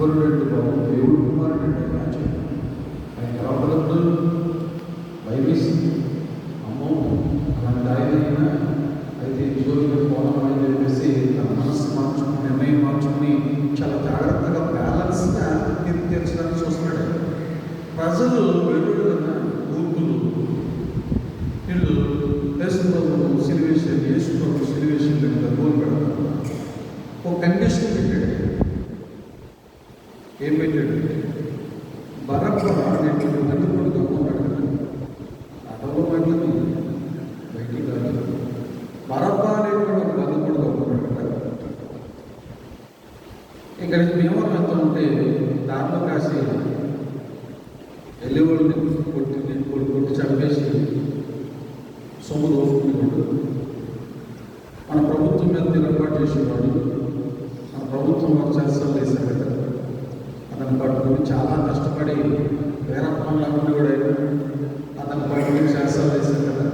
ఈశ్వరుడు అంటే బాబు, దేవుడు కుమారుడు అంటే ఆయన ఎలా పలుకుతాడు? భయమేసింది. అమ్మో అలాంటి ఆయన అయితే ఈశ్వరుడు పోదాం అని చెప్పేసి తన మనస్సు మార్చుకుని, నిర్ణయం మార్చుకుని చాలా జాగ్రత్తగా బ్యాలెన్స్గా తీర్పు తీర్చడానికి చూస్తున్నాడు. ప్రజలు వెలుడు కన్నా ఊర్పులు వీళ్ళు యేసుప్రభువు సిలువేషన్, యేసుప్రభు సిలువేషన్ దగ్గర గోలు పెడతారు. ఒక కండిషన్ పెట్టాడు. ఏం పెట్టాడు? బరబ్బ అనేటువంటి బంధువుడు గమ్మున్నాడు కదా, అటవలో మాటలు బయటికి రాదు. బరబ్బ అనేటువంటి ఒక బంధువుడు గమ్మున్నాడు కదా. ఇక్కడ భీమవరం వెళ్తూ ఉంటే దారిలో కాసి వెళ్ళేవాళ్ళని కొట్టి చంపేసి సొమ్ము దోచుకునేవాడు, మన ప్రభుత్వం మీద తిరుగుబాటు చేసేవాడు, మన ప్రభుత్వం చర్చలు వేశాడు కదా. అతను పట్టుకుని చాలా కష్టపడి వేరప్పంలా ఉండేవాడు. అతను పట్టుకుని చర్చలు వేశాడు కదా.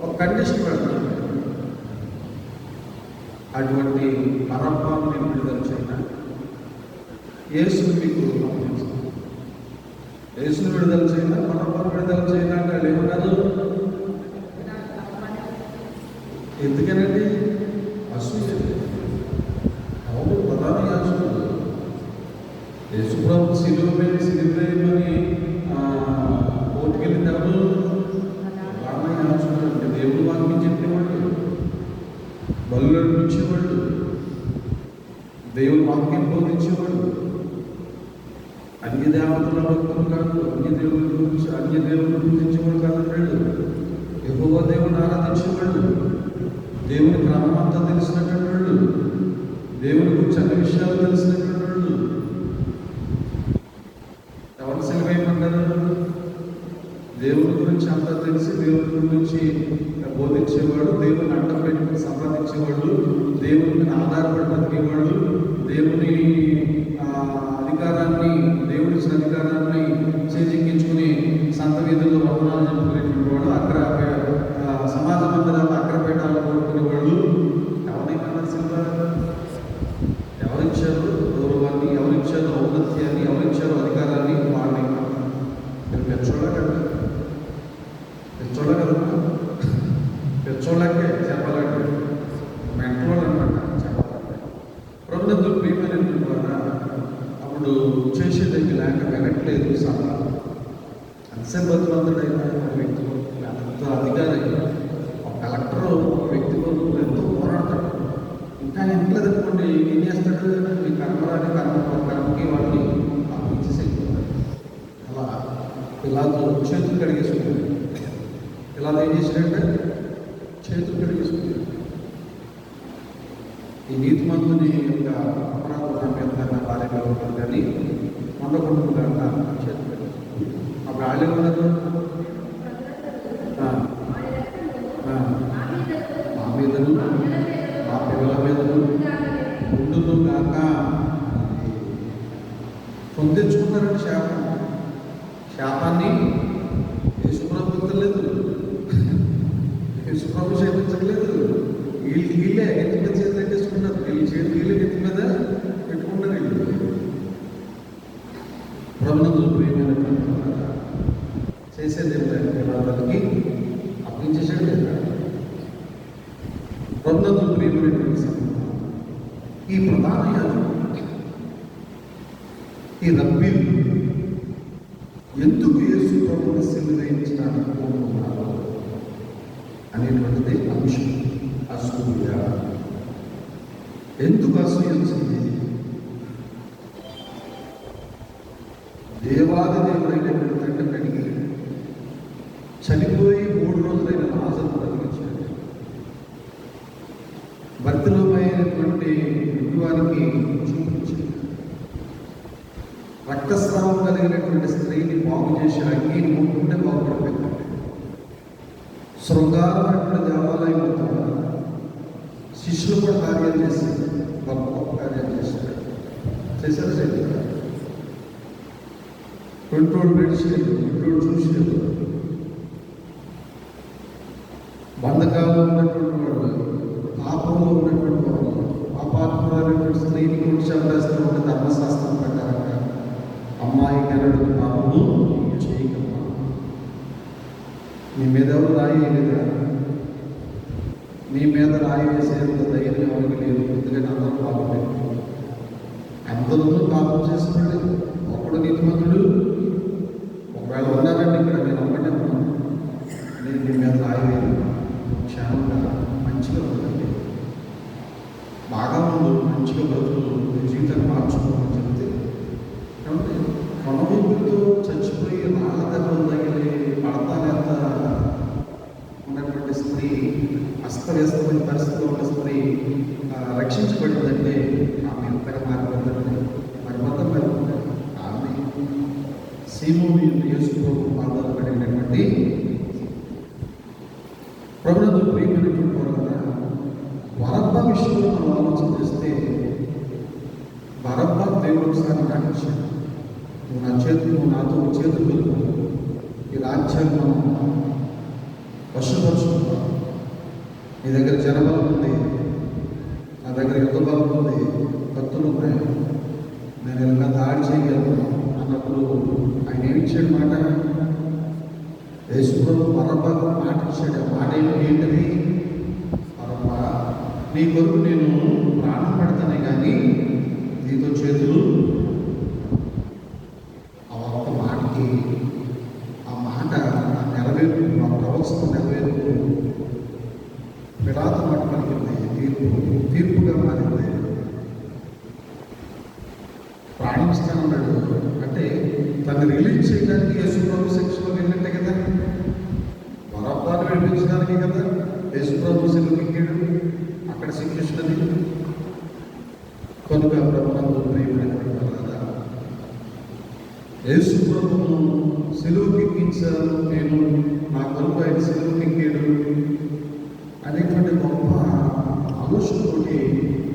ఒక కండిషన్ పెడతాడు, అటువంటి పరబ్బాను నేను విడుదల చేయనా, యేసును మీకు అప్పగించాను. యేసును విడుదల చేయనా, పరబ్బాను విడుదల చేయనా అంటే వాళ్ళు ఏమన్నారు? ఎందుకనండి? అసూయ. అవును, ప్రధాన యాజకుడు యేసుప్రభు సిలువ మీద సిలువేయమని కోర్టుకెళ్ళింది ఎవరు? ప్రధాన యాజకుడు. అంటే దేవుడు వాక్యం చెప్పేవాళ్ళు, బలు నడిపించేవాళ్ళు, దేవుడు వాక్యం బోధించేవాళ్ళు. అన్య దేవతల భక్తులు కాదు, అన్య దేవుడు పూజించేవాడు కాదంటాడు. యెహోవా దేవుని ఆరాధించేవాళ్ళు, దేవుని క్రమం అంతా తెలిసినటువంటి వాళ్ళు, దేవుని గురించి అన్ని విషయాలు తెలిసినటువంటి వాళ్ళు. ఎవరు సెలవేయమంటారు? దేవుని గురించి అంతా తెలిసి దేవుని గురించి బోధించేవాడు, దేవుని అడ్డం పెట్టుకుని సంపాదించేవాళ్ళు, దేవుని మీద ఆధారపడి బతికేవాళ్ళు, దేవుని అధికారాన్ని, దేవుడిచ్చిన అధికారాన్ని చేజిక్కించుకుని సంత వీధుల్లో వందనాలు చెప్పుకునేటువంటి వాడు, అక్కడ సమాజ మందిరాలు అగ్రపేటాలు కోరుకునేవాళ్ళు. ఎవరైనా సిల్వా ఎవరిచ్చారు గౌరవాన్ని, ఎవరిచ్చారు ఔన్నత్యాన్ని, ఎవరిచ్చారు అధికారాన్ని? వాళ్ళని. మీరు పెచ్చోళ్ళ కదా, పెచ్చోళ్ళ కదమ్మా, పెచ్చోళ్ళకే చెప్పాలంటే మెంటోళ్ళు అనమాట చెప్పాలంటే. ప్రభుత్వ ప్రియమైన ద్వారా అప్పుడు చేసేదానికి లేక వినట్లేదు. అంశబద్ధవంతుడైన ఒక వ్యక్తి, అంత అధికారి, ఒక కలెక్టర్ ఒక వ్యక్తి వరకు ఎంతో పోరాడతాడు. ఇంకా ఎంతలేదు అనుకోండి, ఏం చేస్తాడు? మీ కర్మకి వాళ్ళని అప్పించేసేస్తాడు. అలా ఇలా చేతులు కడిగేసుకుంటాడు. ఇలా ఏం చేశాడంటే చేతులు కడిగేసుకుంటాడు. ఈ నీతి మందుని యొక్క అపరాధం మీద భార్యగా ఉంటుంది కానీ ఉండకుండా చేతులు అప్పుడు వాళ్ళు ఏమన్నారు? మా మీదను మా పిల్లల మీదను ఉండును కాక పొందించుకున్నారండి శాపాన్ని. యేసుప్రభు గుర్తులేదు, యేసుప్రభు చేయించట్లేదు. వీళ్ళే ఎత్తి మీద చేతులు ఎట్టేసుకున్నారు. వీళ్ళే ఎత్తి మీద పెట్టుకుంటారు. వీళ్ళు ప్రభుత్వం ప్రియమైన చేసేది పిల్లలకి అప్పించేసాడు లేదా? ప్రభుత్వం ప్రియమైనటువంటి ఈ ప్రధాన యాజకుడు, ఈ రబ్బీలు ఎందుకు యేసు ప్రభువుని సిలువేయించడానికి కోరుకున్నారు అనేటువంటిది అంశం. అసూయ. ఎందుకు అసూయ వచ్చింది? దేవాది దేవుడైనటువంటి తండ్రి కడిగి చనిపోయి 3 రోజులైన లాజరును బ్రతికించాడు. భక్తిలోమైనటువంటి వారికి చూపించాడు. రక్తస్రావం కలిగినటువంటి స్త్రీని బాగు చేసి అగ్గిని ముట్టుకుంటే బాగుపడిపోయింది. శృంగారమైనటువంటి దేవాలయం శిష్యులు కూడా కార్యాలు చేశారు, గొప్ప కార్యాలు చేశారు. చేశారు పెట్రోల్ పెడిచేది, పెట్రోల్ చూసేది. బంధకాలు ఉన్నటువంటి వాడు, పాపంలో ఉన్నటువంటి వాడు, పాపాత్ములైనటువంటి స్త్రీని అమ్మాయి కరడు పాపము చేయకమ్మా. నీ మీద ఎవరు రాయి వేయలేదా? నీ మీద రాయి వేసేంత ధైర్యం ఎవరికి లేదు. ఎందుకంటే అందరూ పాపం పెట్టుకున్నారు. అందరూ పాపం చేస్తున్నాడు. ఒకడు నీతిమంతుడు ఒకవేళ ఉన్నారండి. ఇక్కడ నేను ఒక్కటే ఉన్నాను. నేను నీ మీద రాయి వేయను. క్షేమంగా మంచిగా ఉండండి, బాగా ఉండు, మంచిగా బ్రతుకులు, నీ జీవితాన్ని మార్చుకోమని చెప్తే కొనవూపులతో చచ్చిపోయి రాళ్ళ దెబ్బలు తగిలి పడతానేంత ఉన్నటువంటి స్త్రీ, అస్తవ్యస్తమైన పరిస్థితిలో ఉన్న స్త్రీ రక్షించబడిందంటే ఆమె ఎంతగా మారిపోతుందంటే మరి మొత్తం ఆమె సీమోని యేసు పాదాలు పడినటువంటి ప్రభుత్వ ప్రియమైనటువంటి వరబ్బ విషయంలో మనం ఆలోచన చేస్తే బరబ్బ దేవుడు ఒకసారి నాటించాడు. నువ్వు నాతో చేతులు ఈ రాజ్యాన్ని మనం వశపరుచుకుంటాం. నీ దగ్గర జనబలం ఉంది, నా దగ్గర యుద్ధ బలం ఉంది, కత్తులు ఉన్నాయి, నేను ఇలా దాడి చేయగలను అన్నప్పుడు ఆయన ఏమిచ్చాడు మాట? యేసుప్రభు బరబ్బకు మాట ఇచ్చాడు. ఆ మాట ఏంటది? బరబ్బ, నీ కొరకు నేను ప్రాణం పెడతానే కానీ నీతో చేతులు. ఆ ఒక్క మాటకి, ఆ మాట నెరవేర్పు, ఆ ప్రవచనం నెరవేర్పు పిలాతు మాట పలికింది. తీర్పుగా మారింది. ప్రాణం ఇస్తానన్నాడు. అంటే తను రిలీజ్ చేయడానికి యేసుప్రభు శిక్షలో వెళ్ళినట్టే కదా, బరబ్బను విడిపించడానికి కదా యేసుప్రభు సిలువెక్కాడు. అక్కడ శిక్షించినది. కనుక ప్రభునందు ప్రియమైనటువంటి వారా, యేసుప్రభును సిలువకెక్కించాను నేను, నా కొరకు ఆయన సిలువకెక్కాడు అనేటువంటి గొప్ప ఆలోచనతోటి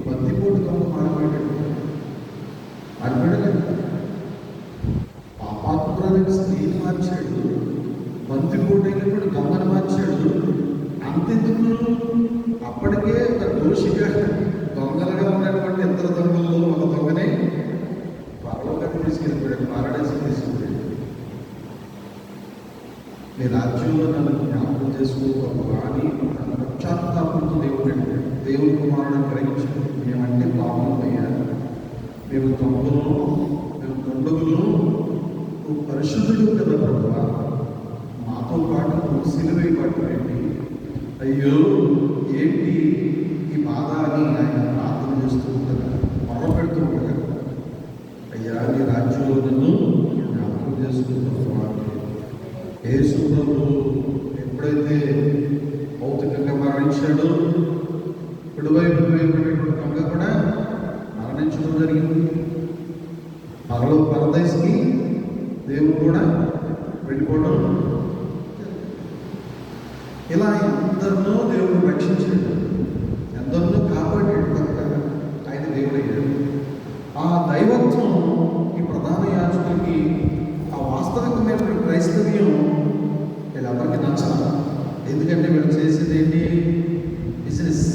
బందిపోటు దొంగ మారిపోయాడు. పాపాత్మురానికి స్త్రీని మార్చాడు, బందిపోటు అయినటువంటి దొంగను మార్చాడు. అంతెందుకు, అప్పటికే ఒక దోషిగా దొంగలుగా ఉన్నటువంటి ఇద్దరు దొంగల్లో ఒక దొంగనే పరలోకానికి తీసుకెళ్ళిపోయాడు, పారడైస్కి తీసుకెళ్ళాడు. నీ రాజ్యంలో నన్ను జ్ఞాపకం చేసుకోవాలి అని పశ్చాత్తాపంతో దేవుని కుమారుడు గ్రహించాడు. మేమంటే పాపమయ్యా, మేము దొంగలు, మేము దుండగులు, నువ్వు పరిశుద్ధుడు కదా ప్రభువా, మాతో పాటు నువ్వు సిలువై పట్టుకోండి. అయ్యో ఏంటి ఈ బాధ అని ఆయన ప్రార్థన చేస్తూ ఉంటారు, మొర పెడుతూ ఉంటారు. అయ్యా నీ రాజ్యంలో నన్ను జ్ఞాపకం చేసుకుంటున్నాను. యేసు ప్రభువు ఎప్పుడైతే భౌతికంగా మరణించాడో, కుడివైపు వేయబడినటువంటి దొంగ కూడా మరణించడం జరిగింది. పరదేశికి దేవుడు కూడా వెళ్ళిపోవడం. ఇలా ఎందరినో దేవుడు రక్షించాడు, ఎందరినో కాపాడాడు. కనుక ఆయన దేవుడయ్యాడు. ఆ దైవత్వం ఈ ప్రధాన యాజకుడికి, ఆ వాస్తవికమైనటువంటి క్రైస్తవ్యం వీళ్ళెవరికి నచ్చాలి. ఎందుకంటే వీళ్ళు చేసేది ఏంటి? బిజినెస్.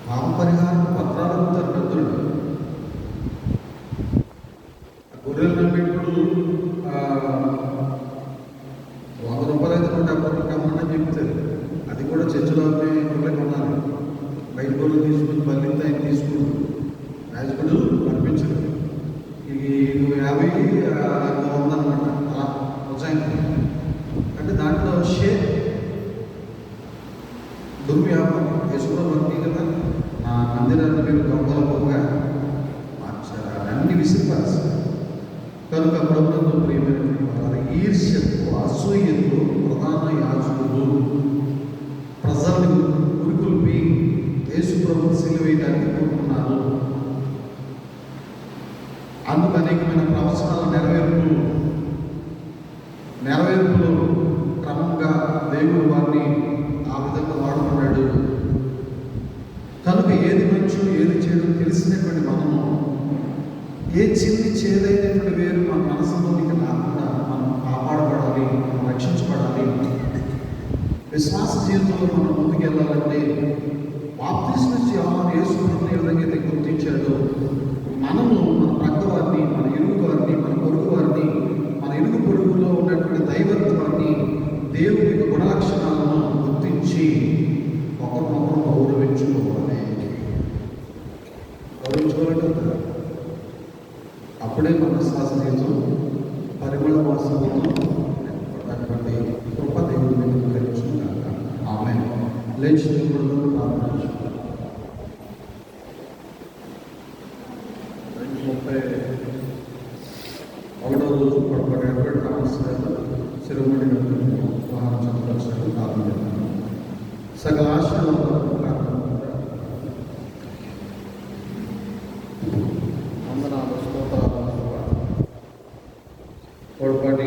పాప పరిహారం పత్రాలు అమ్ముతారు పెద్దలు. గొర్రెలు నమ్మేప్పుడు 100 రూపాయలు అయితే 150 రూపాయలు అమ్మని చెప్తారు. అది కూడా చర్చలోనే గొర్రెలు కొన్నారు. బయట గొర్రెలు తీసుకుని బలింత ఆయన తీసుకుని యాజకుడు పంపించడు. ఇది 50 100 అనమాట. అలా ఉత్సాహం అంటే దాంట్లో షేర్ దుర్వ్యాపారం. యేసుప్రభు భక్తి కదా, నా మందిరాన్ని మీరు దొంగలపోగా మార్చారు, అన్ని విసిరిపాల్సి. కనుక ప్రభుత్వం ప్రియమైనటువంటి వారు ఈర్ష్యతో, అసూయతో ప్రధాన యాజకులు ప్రజల్ని ఉరికొల్పి యేసుప్రభుని సిలువేయడానికి కోరుకున్నారు. అందుకు అనేకమైన ప్రవచనాల నెరవేర్పులు క్రమంగా దేవుడు వారిని ఆ విధంగా వాడుకున్నాడు. కనుక ఏది మంచో ఏది చెడు తెలిసినటువంటి మనము ఏ చిన్ని చేదైనటువంటి వేరు మన మనసులోనికి రాకుండా మనం కాపాడబడాలి, మనం రక్షించబడాలి. విశ్వాస జీవితంలో మనం ముందుకు వెళ్ళాలంటే బాప్తిస్మం యేసు ప్రభువుని ఏ విధంగా అయితే గుర్తించాడో, మనము మన ప్రక్క వారిని, మన ఇరుగు గౌరవించుకోవాలంటే వద్దా? అప్పుడే మన శాసనీయం పరిమళ వాసనతో అటువంటి కృప దేవుడు మీకు కలిగించుకున్నాక ఆమె లేచి దేవుడు ప్రార్థన 31వ రోజు పొడపడేటువంటి సమస్యలు శిరోమణి వాహన చంద్రదర్శనం ప్రారంభించాను. సకల ఆశలు వందనాలు స్తోత్రాలు పొడపాటి